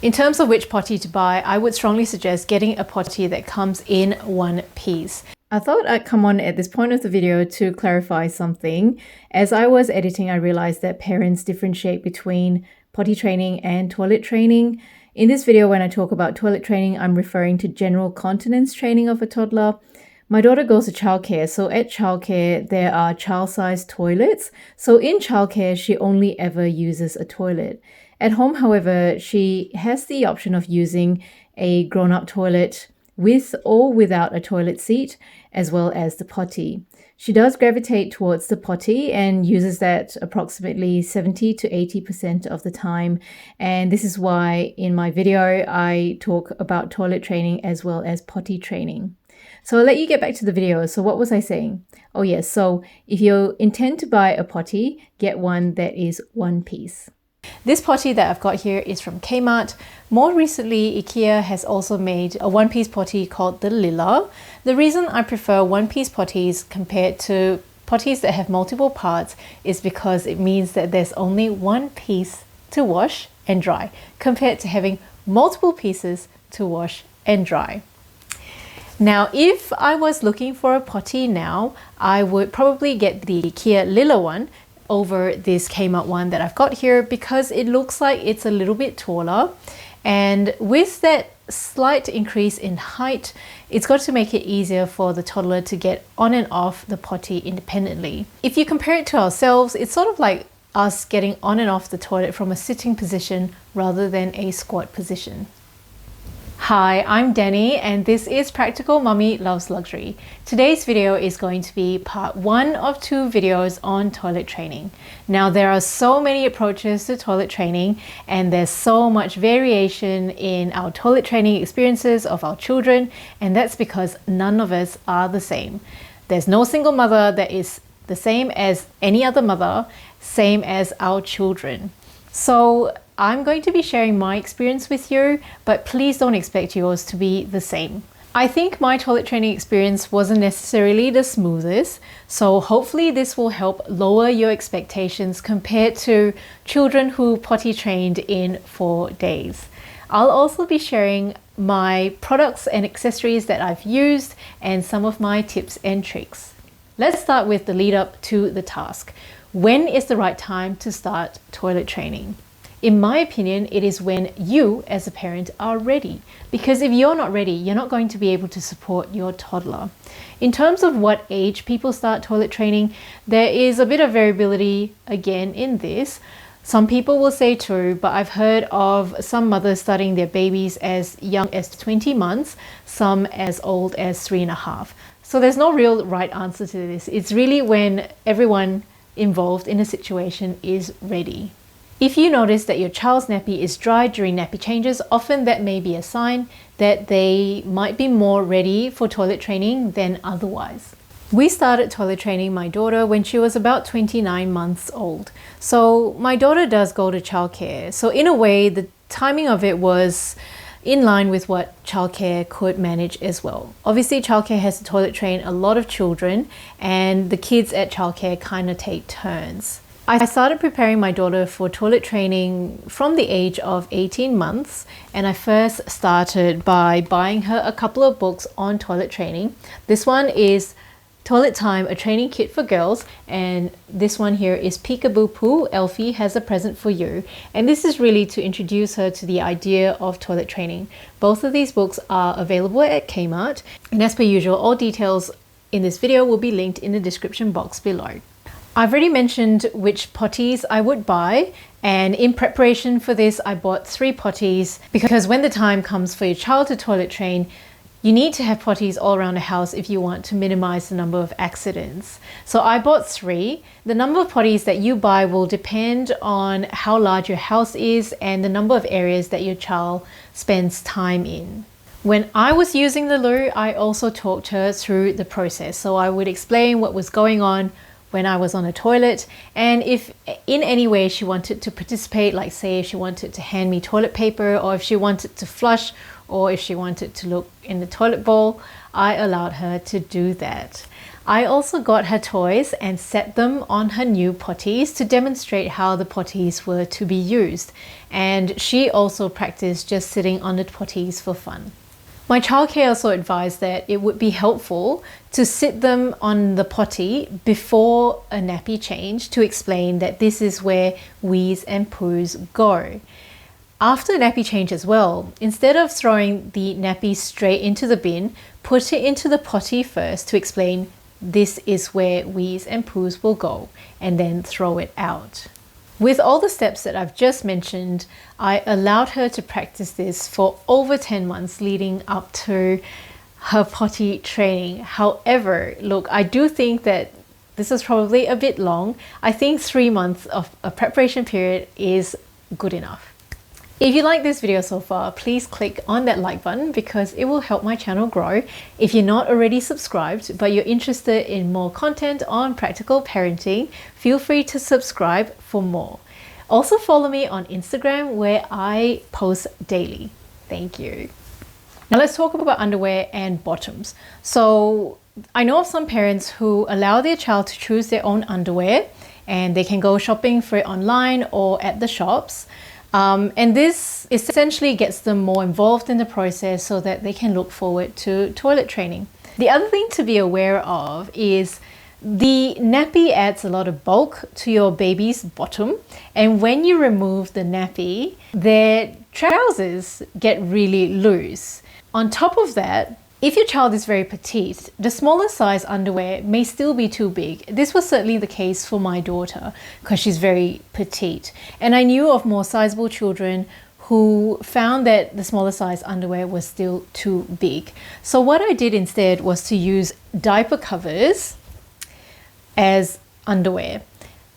In terms of which potty to buy, I would strongly suggest getting a potty that comes in one piece. I thought I'd come on at this point of the video to clarify something. As I was editing, I realized that parents differentiate between potty training and toilet training. In this video, when I talk about toilet training, I'm referring to general continence training of a toddler. My daughter goes to childcare, so at childcare, there are child-sized toilets. So in childcare, she only ever uses a toilet. At home, however, she has the option of using a grown-up toilet with or without a toilet seat, as well as the potty. She does gravitate towards the potty and uses that approximately 70 to 80% of the time. And this is why in my video, I talk about toilet training as well as potty training. So I'll let you get back to the video. So what was I saying? Oh yes, so if you intend to buy a potty, get one that is one piece. This potty that I've got here is from Kmart. More recently, Ikea has also made a one-piece potty called the Lilla. The reason I prefer one-piece potties compared to potties that have multiple parts is because it means that there's only one piece to wash and dry compared to having multiple pieces to wash and dry. Now, if I was looking for a potty now, I would probably get the Ikea Lilla one over this Kmart one that I've got here because it looks like it's a little bit taller, and with that slight increase in height, it's got to make it easier for the toddler to get on and off the potty independently. If you compare it to ourselves, it's sort of like us getting on and off the toilet from a sitting position rather than a squat position. Hi, I'm Dani and this is Practical Mummy Loves Luxury. Today's video is going to be part one of 2 videos on toilet training. Now there are so many approaches to toilet training and there's so much variation in our toilet training experiences of our children, and that's because none of us are the same. There's no single mother that is the same as any other mother, same as our children. So I'm going to be sharing my experience with you, but please don't expect yours to be the same. I think my toilet training experience wasn't necessarily the smoothest, so hopefully this will help lower your expectations compared to children who potty trained in 4 days. I'll also be sharing my products and accessories that I've used and some of my tips and tricks. Let's start with the lead up to the task. When is the right time to start toilet training? In my opinion, it is when you as a parent are ready, because if you're not ready, you're not going to be able to support your toddler. In terms of what age people start toilet training, there is a bit of variability again in this. Some people will say 2, but I've heard of some mothers starting their babies as young as 20 months, some as old as 3.5. So there's no real right answer to this. It's really when everyone involved in a situation is ready. If you notice that your child's nappy is dry during nappy changes, often that may be a sign that they might be more ready for toilet training than otherwise. We started toilet training my daughter when she was about 29 months old. So my daughter does go to childcare. So in a way, the timing of it was in line with what childcare could manage as well. Obviously, childcare has to toilet train a lot of children, and the kids at childcare kind of take turns. I started preparing my daughter for toilet training from the age of 18 months, and I first started by buying her a couple of books on toilet training. This one is Toilet Time, a training kit for girls, and this one here is Peekaboo, Alfie has a present for you. And this is really to introduce her to the idea of toilet training. Both of these books are available at Kmart, and as per usual, all details in this video will be linked in the description box below. I've already mentioned which potties I would buy, and in preparation for this I bought 3 potties because when the time comes for your child to toilet train, you need to have potties all around the house if you want to minimize the number of accidents. So I bought 3. The number of potties that you buy will depend on how large your house is and the number of areas that your child spends time in. When I was using the loo, I also talked her through the process. So I would explain what was going on when I was on a toilet, and if in any way she wanted to participate, like say if she wanted to hand me toilet paper, or if she wanted to flush, or if she wanted to look in the toilet bowl, I allowed her to do that. I also got her toys and set them on her new potties to demonstrate how the potties were to be used. And she also practiced just sitting on the potties for fun. My childcare also advised that it would be helpful to sit them on the potty before a nappy change to explain that this is where wees and poos go. After a nappy change as well, instead of throwing the nappy straight into the bin, put it into the potty first to explain this is where wees and poos will go, and then throw it out. With all the steps that I've just mentioned, I allowed her to practice this for over 10 months leading up to her potty training. However, look, I do think that this is probably a bit long. I think 3 months of a preparation period is good enough. If you like this video so far, please click on that like button because it will help my channel grow. If you're not already subscribed, but you're interested in more content on practical parenting, feel free to subscribe for more. Also follow me on Instagram where I post daily. Thank you. Now let's talk about underwear and bottoms. So I know of some parents who allow their child to choose their own underwear and they can go shopping for it online or at the shops. And this essentially gets them more involved in the process so that they can look forward to toilet training. The other thing to be aware of is the nappy adds a lot of bulk to your baby's bottom, and when you remove the nappy, their trousers get really loose. On top of that, if your child is very petite, the smaller size underwear may still be too big. This was certainly the case for my daughter because she's very petite. And I knew of more sizable children who found that the smaller size underwear was still too big. So what I did instead was to use diaper covers as underwear.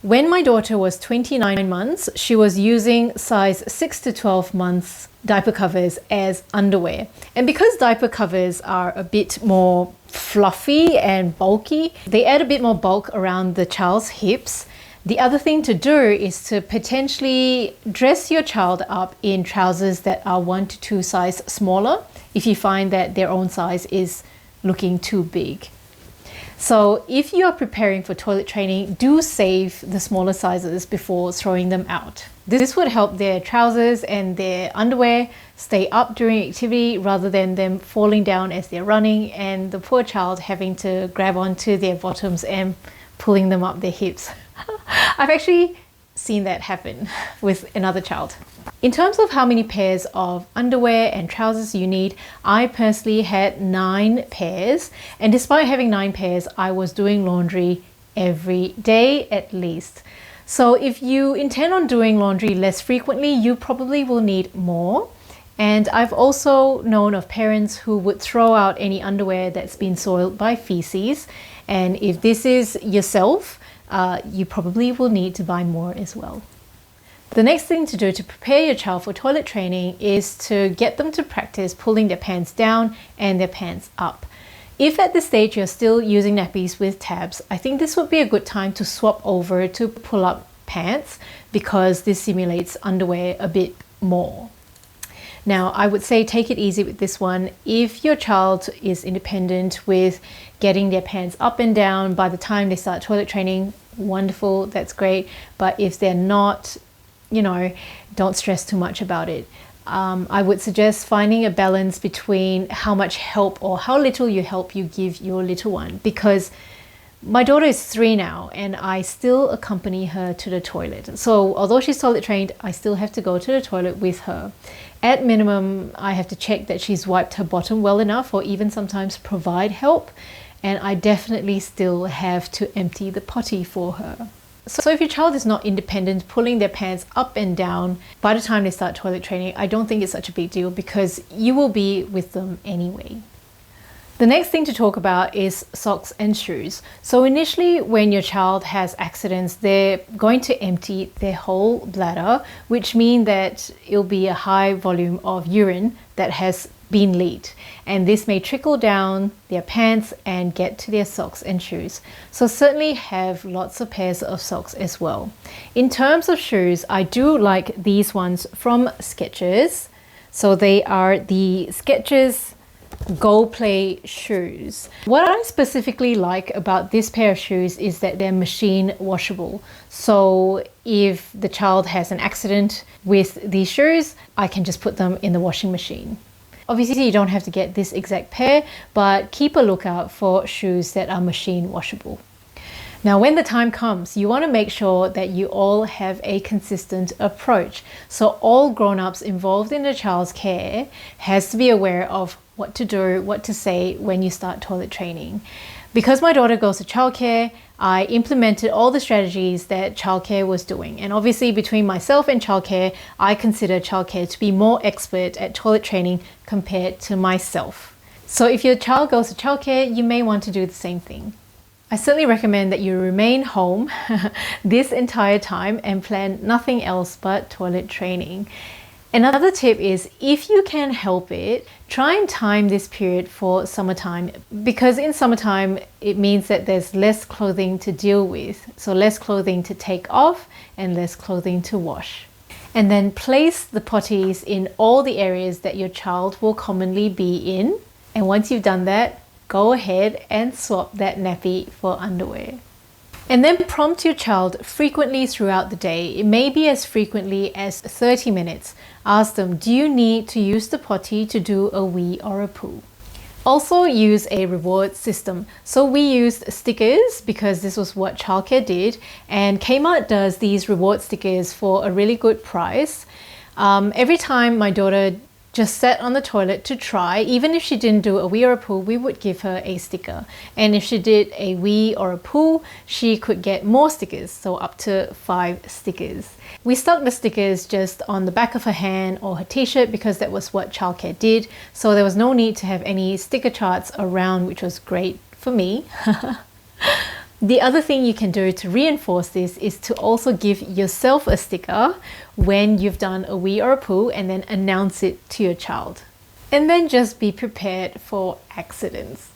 When my daughter was 29 months, she was using size 6 to 12 months diaper covers as underwear. And because diaper covers are a bit more fluffy and bulky, they add a bit more bulk around the child's hips. The other thing to do is to potentially dress your child up in trousers that are 1 to 2 size smaller if you find that their own size is looking too big. So if you are preparing for toilet training, do save the smaller sizes before throwing them out. This would help their trousers and their underwear stay up during activity rather than them falling down as they're running and the poor child having to grab onto their bottoms and pulling them up their hips. I've actually seen that happen with another child. In terms of how many pairs of underwear and trousers you need, I personally had 9 pairs, and despite having 9 pairs, I was doing laundry every day at least. So if you intend on doing laundry less frequently, you probably will need more. And I've also known of parents who would throw out any underwear that's been soiled by feces, and if this is yourself, you probably will need to buy more as well. The next thing to do to prepare your child for toilet training is to get them to practice pulling their pants down and their pants up. If at this stage you're still using nappies with tabs, I think this would be a good time to swap over to pull up pants because this simulates underwear a bit more. Now, I would say take it easy with this one. If your child is independent with getting their pants up and down by the time they start toilet training, wonderful, that's great. But if they're not, don't stress too much about it. I would suggest finding a balance between how much help or how little help you give your little one, because my daughter is 3 now and I still accompany her to the toilet. So although she's toilet trained, I still have to go to the toilet with her. At minimum, I have to check that she's wiped her bottom well enough, or even sometimes provide help. And I definitely still have to empty the potty for her. So if your child is not independent, pulling their pants up and down by the time they start toilet training, I don't think it's such a big deal because you will be with them anyway. The next thing to talk about is socks and shoes. So initially, when your child has accidents, they're going to empty their whole bladder, which means that it'll be a high volume of urine that has been leaked. And this may trickle down their pants and get to their socks and shoes. So certainly have lots of pairs of socks as well. In terms of shoes, I do like these ones from Skechers. So they are the Skechers Go Play shoes. What I specifically like about this pair of shoes is that they're machine washable. So if the child has an accident with these shoes, I can just put them in the washing machine. Obviously, you don't have to get this exact pair, but keep a lookout for shoes that are machine washable. Now, when the time comes, you want to make sure that you all have a consistent approach. So all grown-ups involved in the child's care has to be aware of what to do, what to say when you start toilet training. Because my daughter goes to childcare, I implemented all the strategies that childcare was doing. And obviously between myself and childcare, I consider childcare to be more expert at toilet training compared to myself. So if your child goes to childcare, you may want to do the same thing. I certainly recommend that you remain home this entire time and plan nothing else but toilet training. Another tip is, if you can help it, try and time this period for summertime, because in summertime it means that there's less clothing to deal with. So less clothing to take off and less clothing to wash. And then place the potties in all the areas that your child will commonly be in. And once you've done that, go ahead and swap that nappy for underwear. And then prompt your child frequently throughout the day. It may be as frequently as 30 minutes. Ask them, do you need to use the potty to do a wee or a poo? Also use a reward system. So we used stickers because this was what childcare did, and Kmart does these reward stickers for a really good price. Every time my daughter just sat on the toilet to try, even if she didn't do a wee or a poo, we would give her a sticker. And if she did a wee or a poo, she could get more stickers, so up to 5 stickers. We stuck the stickers just on the back of her hand or her t-shirt because that was what childcare did. So there was no need to have any sticker charts around, which was great for me. The other thing you can do to reinforce this is to also give yourself a sticker when you've done a wee or a poo, and then announce it to your child. And then just be prepared for accidents.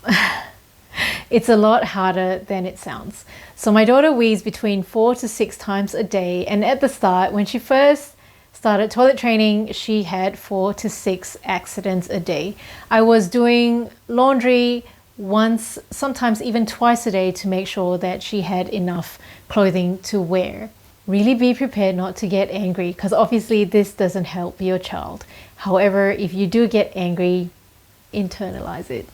It's a lot harder than it sounds. So my daughter wees between 4 to 6 times a day, and at the start, when she first started toilet training, she had 4 to 6 accidents a day. I was doing laundry once, sometimes even twice a day, to make sure that she had enough clothing to wear. Really be prepared not to get angry, because obviously this doesn't help your child. However, if you do get angry, internalize it.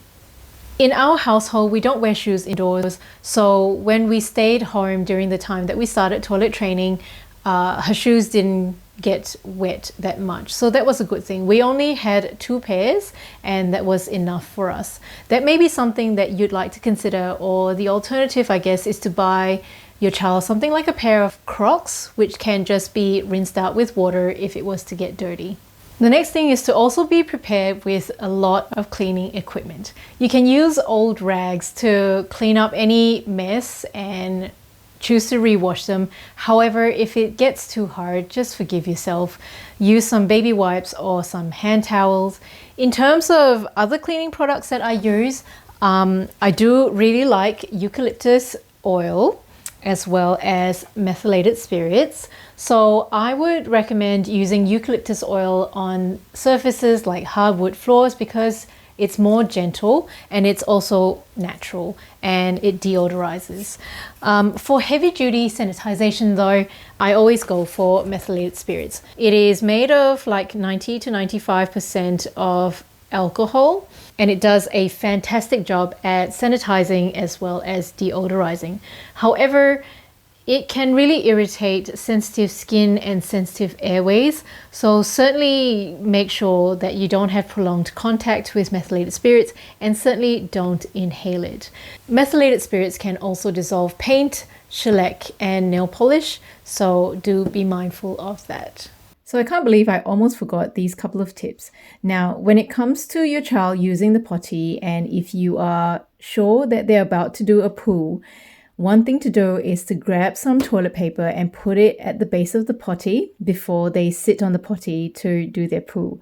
In our household, we don't wear shoes indoors, so when we stayed home during the time that we started toilet training, her shoes didn't get wet that much, so that was a good thing. We only had 2 pairs and that was enough for us. That may be something that you'd like to consider, or the alternative, I guess, is to buy your child something like a pair of Crocs, which can just be rinsed out with water if it was to get dirty. The next thing is to also be prepared with a lot of cleaning equipment. You can use old rags to clean up any mess and choose to rewash them. However, if it gets too hard, just forgive yourself. Use some baby wipes or some hand towels. In terms of other cleaning products that I use, I do really like eucalyptus oil as well as methylated spirits. So I would recommend using eucalyptus oil on surfaces like hardwood floors because it's more gentle and it's also natural and it deodorizes. For heavy duty sanitization though, I always go for methylated spirits. It is made of like 90 to 95% of alcohol, and it does a fantastic job at sanitizing as well as deodorizing. However, it can really irritate sensitive skin and sensitive airways, so certainly make sure that you don't have prolonged contact with methylated spirits, and certainly don't inhale it. Methylated spirits can also dissolve paint, shellac and nail polish, so do be mindful of that. So I can't believe I almost forgot these couple of tips. Now, when it comes to your child using the potty, and if you are sure that they're about to do a poo, one thing to do is to grab some toilet paper and put it at the base of the potty before they sit on the potty to do their poo.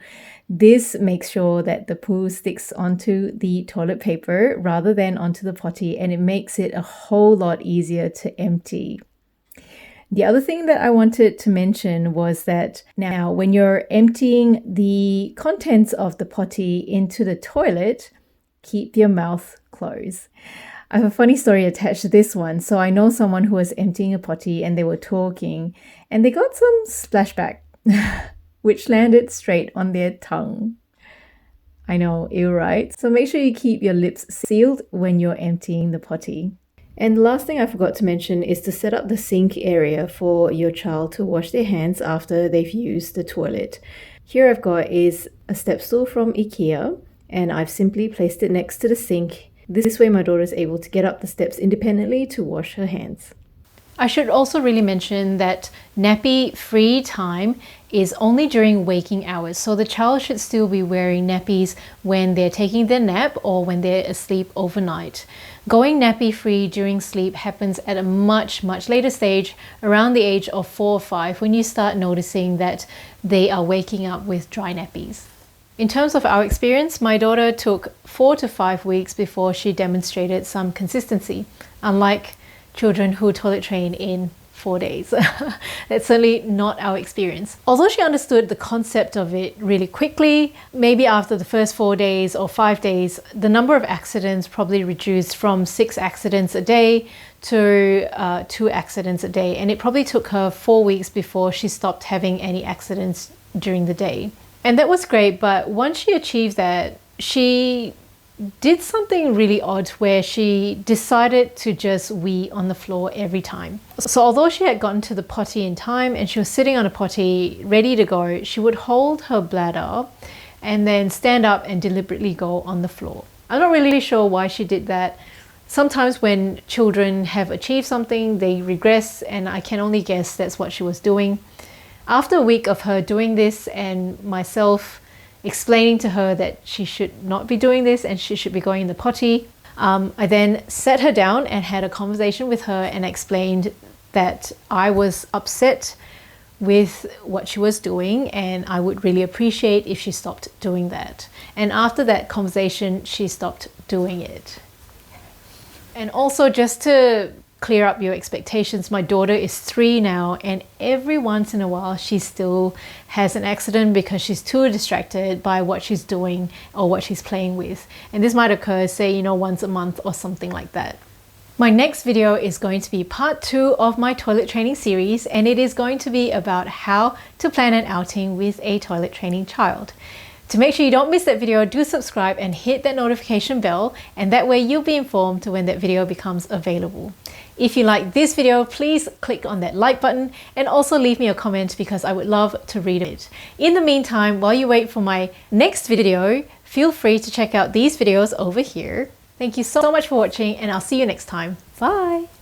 This makes sure that the poo sticks onto the toilet paper rather than onto the potty, and it makes it a whole lot easier to empty. The other thing that I wanted to mention was that now when you're emptying the contents of the potty into the toilet, keep your mouth closed. I have a funny story attached to this one. So I know someone who was emptying a potty and they were talking and they got some splashback, which landed straight on their tongue. I know, ew, right? So make sure you keep your lips sealed when you're emptying the potty. And the last thing I forgot to mention is to set up the sink area for your child to wash their hands after they've used the toilet. Here I've got is a step stool from Ikea, and I've simply placed it next to the sink. This way my daughter is able to get up the steps independently to wash her hands. I should also really mention that nappy free time is only during waking hours. So the child should still be wearing nappies when they're taking their nap or when they're asleep overnight. Going nappy free during sleep happens at a much later stage, around the age of 4 or 5, when you start noticing that they are waking up with dry nappies. In terms of our experience, my daughter took 4 to 5 weeks before she demonstrated some consistency, unlike children who toilet train in 4 days. That's certainly not our experience. Although she understood the concept of it really quickly, maybe after the first 4 days or 5 days, the number of accidents probably reduced from 6 accidents a day to 2 accidents a day. And it probably took her 4 weeks before she stopped having any accidents during the day. And that was great, but once she achieved that, she did something really odd where she decided to just wee on the floor every time. So although she had gotten to the potty in time and she was sitting on a potty ready to go, she would hold her bladder and then stand up and deliberately go on the floor. I'm not really sure why she did that. Sometimes when children have achieved something, they regress, and I can only guess that's what she was doing. After a week of her doing this and myself explaining to her that she should not be doing this and she should be going in the potty, I then sat her down and had a conversation with her and explained that I was upset with what she was doing and I would really appreciate if she stopped doing that. And after that conversation, she stopped doing it. And also, just to clear up your expectations, my daughter is 3 now, and every once in a while she still has an accident because she's too distracted by what she's doing or what she's playing with. And this might occur, say, once a month or something like that. My next video is going to be part 2 of my toilet training series, and it is going to be about how to plan an outing with a toilet training child. To make sure you don't miss that video, do subscribe and hit that notification bell, and that way you'll be informed when that video becomes available. If you like this video, please click on that like button and also leave me a comment because I would love to read it. In the meantime, while you wait for my next video, feel free to check out these videos over here. Thank you so much for watching, and I'll see you next time. Bye!